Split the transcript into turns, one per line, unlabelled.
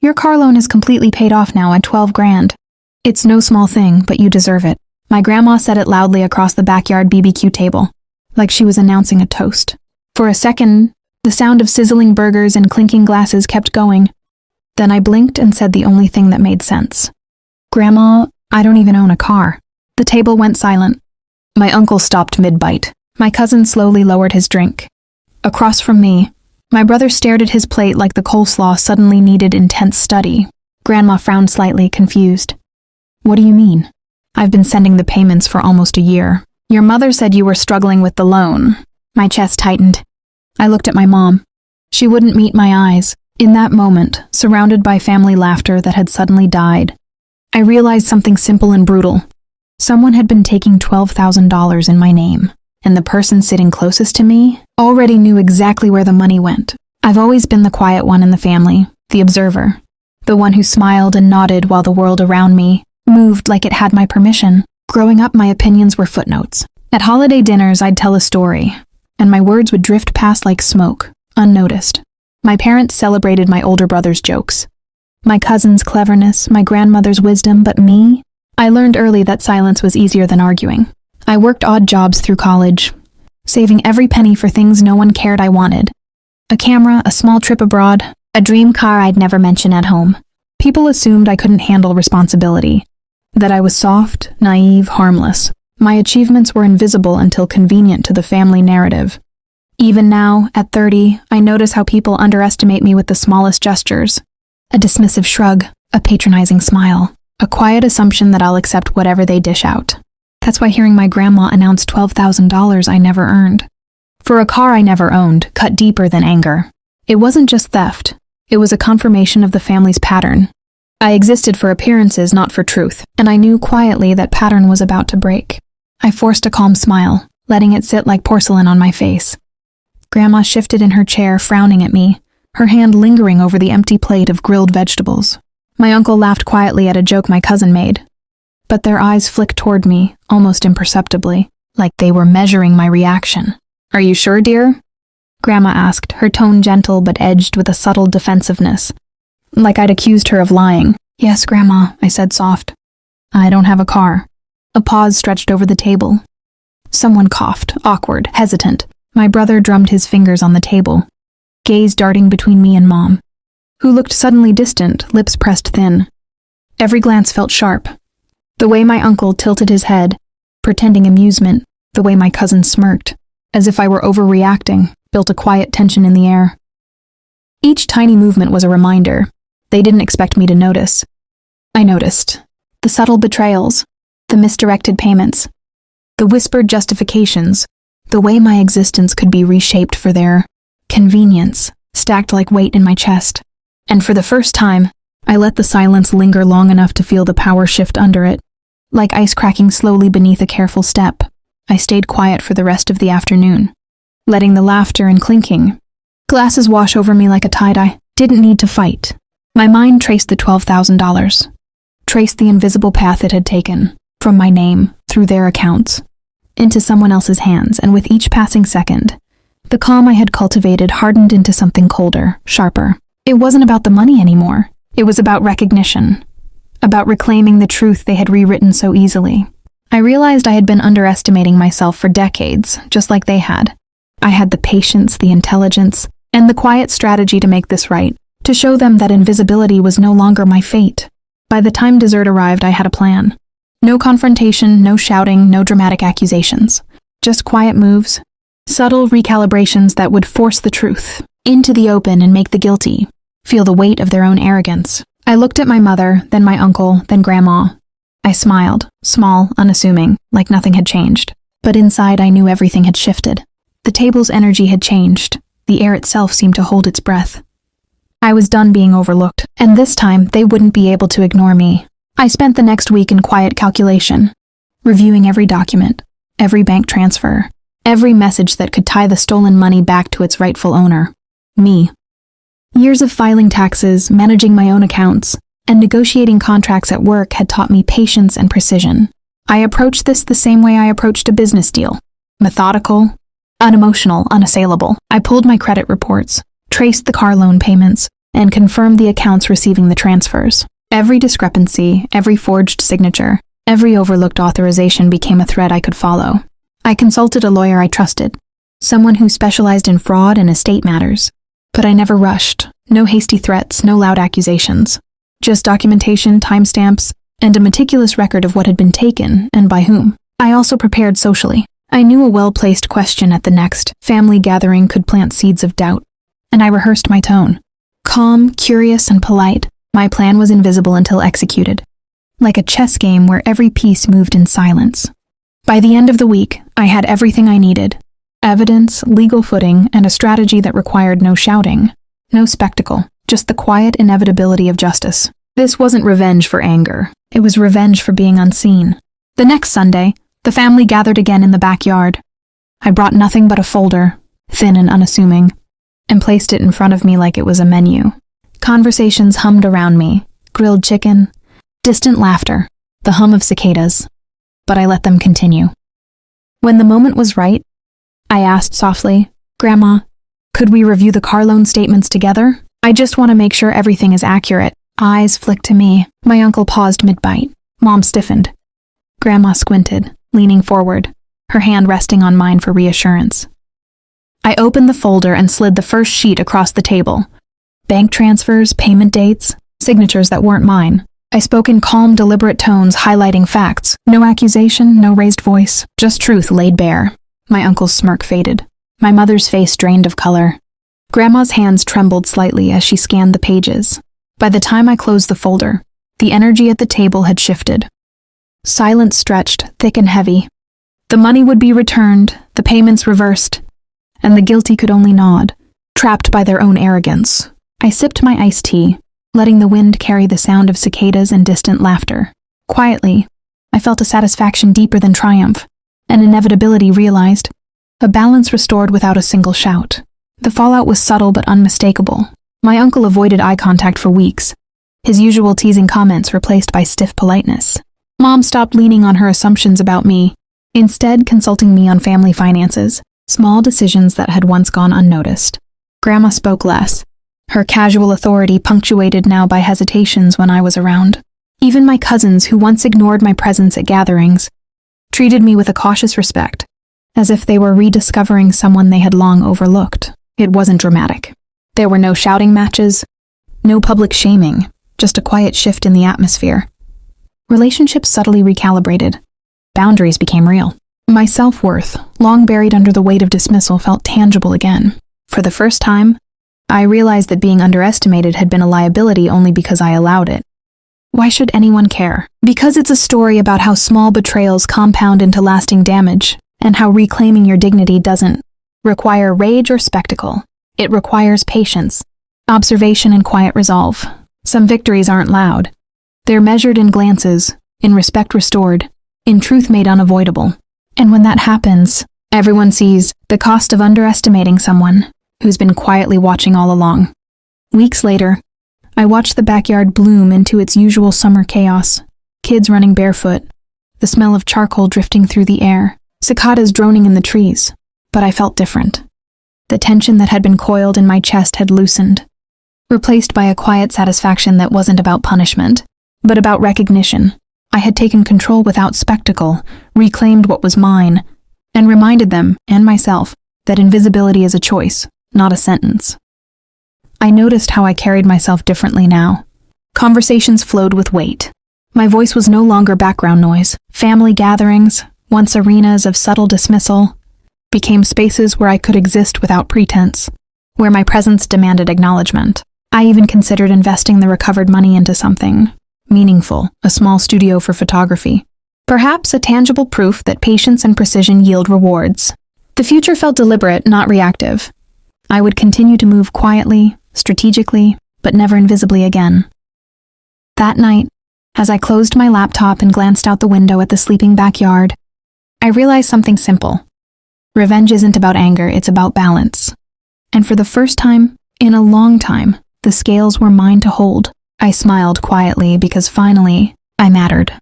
Your car loan is completely paid off now at 12 grand. It's no small thing, but you deserve it. My grandma said it loudly across the backyard BBQ table, like she was announcing a toast. For a second, the sound of sizzling burgers and clinking glasses kept going. Then I blinked and said the only thing that made sense. Grandma, I don't even own a car. The table went silent. My uncle stopped mid-bite. My cousin slowly lowered his drink. Across from me, my brother stared at his plate like the coleslaw suddenly needed intense study. Grandma frowned slightly, confused. What do you mean? I've been sending the payments for almost a year. Your mother said you were struggling with the loan. My chest tightened. I looked at my mom. She wouldn't meet my eyes. In that moment, surrounded by family laughter that had suddenly died, I realized something simple and brutal. Someone had been taking $12,000 in my name, and the person sitting closest to me already knew exactly where the money went. I've always been the quiet one in the family, the observer, the one who smiled and nodded while the world around me moved like it had my permission. Growing up, my opinions were footnotes. At holiday dinners, I'd tell a story, and my words would drift past like smoke, unnoticed. My parents celebrated my older brother's jokes, my cousin's cleverness, my grandmother's wisdom, but me? I learned early that silence was easier than arguing. I worked odd jobs through college, saving every penny for things no one cared I wanted. A camera, a small trip abroad, a dream car I'd never mention at home. People assumed I couldn't handle responsibility, that I was soft, naive, harmless. My achievements were invisible until convenient to the family narrative. Even now, at 30, I notice how people underestimate me with the smallest gestures. A dismissive shrug, a patronizing smile, a quiet assumption that I'll accept whatever they dish out. That's why hearing my grandma announce $12,000 I never earned, for a car I never owned, cut deeper than anger. It wasn't just theft. It was a confirmation of the family's pattern. I existed for appearances, not for truth, and I knew quietly that pattern was about to break. I forced a calm smile, letting it sit like porcelain on my face. Grandma shifted in her chair, frowning at me, her hand lingering over the empty plate of grilled vegetables. My uncle laughed quietly at a joke my cousin made, but their eyes flicked toward me, almost imperceptibly, like they were measuring my reaction. Are you sure, dear? Grandma asked, her tone gentle but edged with a subtle defensiveness, like I'd accused her of lying. Yes, Grandma, I said soft. I don't have a car. A pause stretched over the table. Someone coughed, awkward, hesitant. My brother drummed his fingers on the table, gaze darting between me and Mom, who looked suddenly distant, lips pressed thin. Every glance felt sharp. The way my uncle tilted his head, pretending amusement, the way my cousin smirked, as if I were overreacting, built a quiet tension in the air. Each tiny movement was a reminder. They didn't expect me to notice. I noticed. The subtle betrayals, the misdirected payments, the whispered justifications, the way my existence could be reshaped for their convenience, stacked like weight in my chest. And for the first time, I let the silence linger long enough to feel the power shift under it. Like ice cracking slowly beneath a careful step, I stayed quiet for the rest of the afternoon, letting the laughter and clinking, glasses wash over me like a tide. I didn't need to fight. My mind traced the $12,000, traced the invisible path it had taken, from my name, through their accounts, into someone else's hands, and with each passing second, the calm I had cultivated hardened into something colder, sharper. It wasn't about the money anymore. It was about recognition, about reclaiming the truth they had rewritten so easily. I realized I had been underestimating myself for decades, just like they had. I had the patience, the intelligence, and the quiet strategy to make this right, to show them that invisibility was no longer my fate. By the time dessert arrived, I had a plan. No confrontation, no shouting, no dramatic accusations. Just quiet moves, subtle recalibrations that would force the truth into the open and make the guilty feel the weight of their own arrogance. I looked at my mother, then my uncle, then Grandma. I smiled, small, unassuming, like nothing had changed. But inside I knew everything had shifted. The table's energy had changed. The air itself seemed to hold its breath. I was done being overlooked, and this time they wouldn't be able to ignore me. I spent the next week in quiet calculation, reviewing every document, every bank transfer, every message that could tie the stolen money back to its rightful owner, me. Years of filing taxes, managing my own accounts, and negotiating contracts at work had taught me patience and precision. I approached this the same way I approached a business deal. Methodical, unemotional, unassailable. I pulled my credit reports, traced the car loan payments, and confirmed the accounts receiving the transfers. Every discrepancy, every forged signature, every overlooked authorization became a thread I could follow. I consulted a lawyer I trusted, someone who specialized in fraud and estate matters. But I never rushed. No hasty threats, no loud accusations. Just documentation, timestamps, and a meticulous record of what had been taken and by whom. I also prepared socially. I knew a well-placed question at the next family gathering could plant seeds of doubt, and I rehearsed my tone. Calm, curious, and polite, my plan was invisible until executed. Like a chess game where every piece moved in silence. By the end of the week, I had everything I needed. Evidence, legal footing, and a strategy that required no shouting, no spectacle, just the quiet inevitability of justice. This wasn't revenge for anger. It was revenge for being unseen. The next Sunday, the family gathered again in the backyard. I brought nothing but a folder, thin and unassuming, and placed it in front of me like it was a menu. Conversations hummed around me, grilled chicken, distant laughter, the hum of cicadas. But I let them continue. When the moment was right, I asked softly, "Grandma, could we review the car loan statements together? I just want to make sure everything is accurate." Eyes flicked to me. My uncle paused mid-bite. Mom stiffened. Grandma squinted, leaning forward, her hand resting on mine for reassurance. I opened the folder and slid the first sheet across the table. Bank transfers, payment dates, signatures that weren't mine. I spoke in calm, deliberate tones, highlighting facts. No accusation, no raised voice, just truth laid bare. My uncle's smirk faded. My mother's face drained of color. Grandma's hands trembled slightly as she scanned the pages. By the time I closed the folder, the energy at the table had shifted. Silence stretched, thick and heavy. The money would be returned, the payments reversed, and the guilty could only nod, trapped by their own arrogance. I sipped my iced tea, letting the wind carry the sound of cicadas and distant laughter. Quietly, I felt a satisfaction deeper than triumph, an inevitability realized, a balance restored without a single shout. The fallout was subtle but unmistakable. My uncle avoided eye contact for weeks, his usual teasing comments replaced by stiff politeness. Mom stopped leaning on her assumptions about me, instead consulting me on family finances, small decisions that had once gone unnoticed. Grandma spoke less, her casual authority punctuated now by hesitations when I was around. Even my cousins, who once ignored my presence at gatherings, treated me with a cautious respect, as if they were rediscovering someone they had long overlooked. It wasn't dramatic. There were no shouting matches, no public shaming, just a quiet shift in the atmosphere. Relationships subtly recalibrated. Boundaries became real. My self-worth, long buried under the weight of dismissal, felt tangible again. For the first time, I realized that being underestimated had been a liability only because I allowed it. Why should anyone care? Because it's a story about how small betrayals compound into lasting damage, and how reclaiming your dignity doesn't require rage or spectacle. It requires patience, observation, and quiet resolve. Some victories aren't loud. They're measured in glances, in respect restored, in truth made unavoidable. And when that happens, everyone sees the cost of underestimating someone who's been quietly watching all along. Weeks later, I watched the backyard bloom into its usual summer chaos. Kids running barefoot, the smell of charcoal drifting through the air, cicadas droning in the trees. But I felt different. The tension that had been coiled in my chest had loosened, replaced by a quiet satisfaction that wasn't about punishment, but about recognition. I had taken control without spectacle, reclaimed what was mine, and reminded them, and myself, that invisibility is a choice, not a sentence. I noticed how I carried myself differently now. Conversations flowed with weight. My voice was no longer background noise. Family gatherings, once arenas of subtle dismissal, became spaces where I could exist without pretense, where my presence demanded acknowledgement. I even considered investing the recovered money into something meaningful, a small studio for photography. Perhaps a tangible proof that patience and precision yield rewards. The future felt deliberate, not reactive. I would continue to move quietly, strategically, but never invisibly again. That night, as I closed my laptop and glanced out the window at the sleeping backyard, I realized something simple. Revenge isn't about anger, it's about balance. And for the first time, in a long time, the scales were mine to hold. I smiled quietly because finally, I mattered.